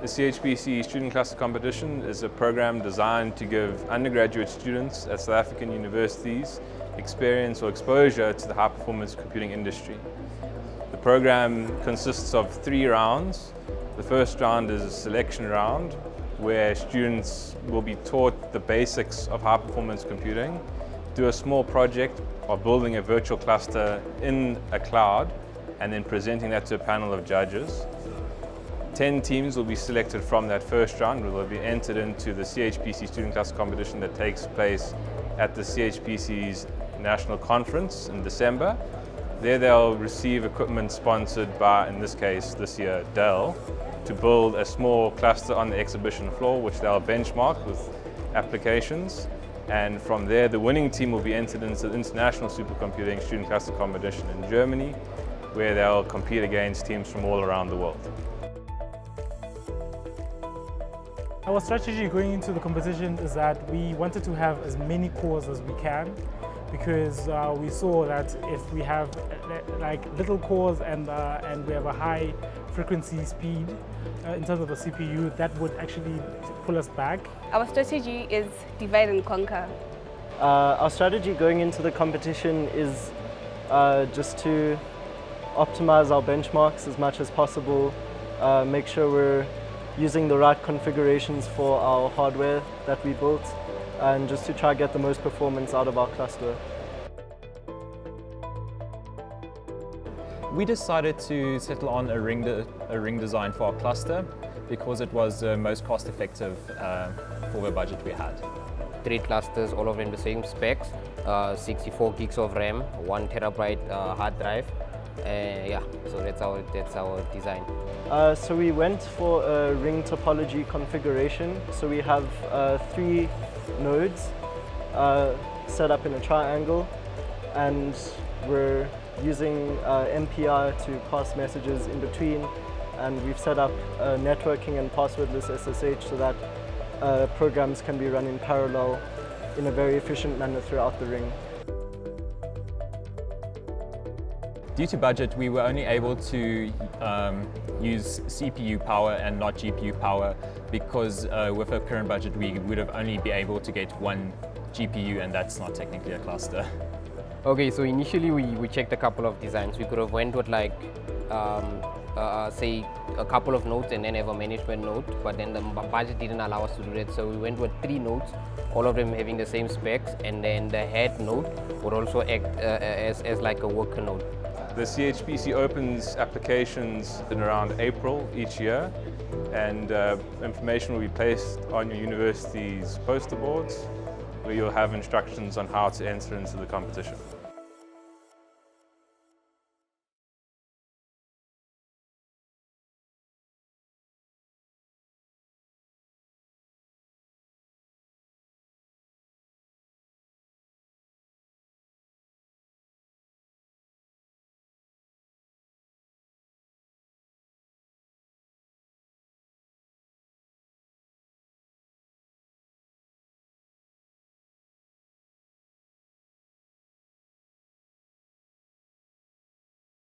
CHPC Student Cluster Competition is a program designed to give undergraduate students at South African universities experience or exposure to the high-performance computing industry. The program consists of 3 rounds. The first round is a selection round where students will be taught the basics of high-performance computing, do a small project of building a virtual cluster in a cloud, and then presenting that to a panel of judges. 10 teams will be selected from that first round, where they'll be entered into the CHPC Student Cluster Competition that takes place at the CHPC's National Conference in December. There they'll receive equipment sponsored by, in this case, this year, Dell, to build a small cluster on the exhibition floor, which they'll benchmark with applications. And from there, the winning team will be entered into the International Supercomputing Student Cluster Competition in Germany, where they'll compete against teams from all around the world. Our strategy going into the competition is that we wanted to have as many cores as we can, because we saw that if we have like little cores and we have a high frequency speed in terms of the CPU, that would actually pull us back. Our strategy is divide and conquer. Our strategy going into the competition is just to optimize our benchmarks as much as possible, make sure we're using the right configurations for our hardware that we built, and just to try to get the most performance out of our cluster. We decided to settle on a ring design for our cluster because it was most cost effective for the budget we had. 3 clusters, all of them the same specs, 64 gigs of RAM, 1 terabyte hard drive. Yeah, so that's our design. So we went for a ring topology configuration. So we have 3 nodes set up in a triangle, and we're using MPI to pass messages in between, and we've set up networking and passwordless SSH so that programs can be run in parallel in a very efficient manner throughout the ring. Due to budget, we were only able to use CPU power and not GPU power, because with our current budget we would have only be able to get 1 GPU, and that's not technically a cluster. Okay, so initially we checked a couple of designs. We could have went with like, say, a couple of nodes and then have a management node, but then the budget didn't allow us to do that. So we went with 3 nodes, all of them having the same specs, and then the head node would also act as like a worker node. The CHPC opens applications in around April each year, and information will be placed on your university's poster boards, where you'll have instructions on how to enter into the competition.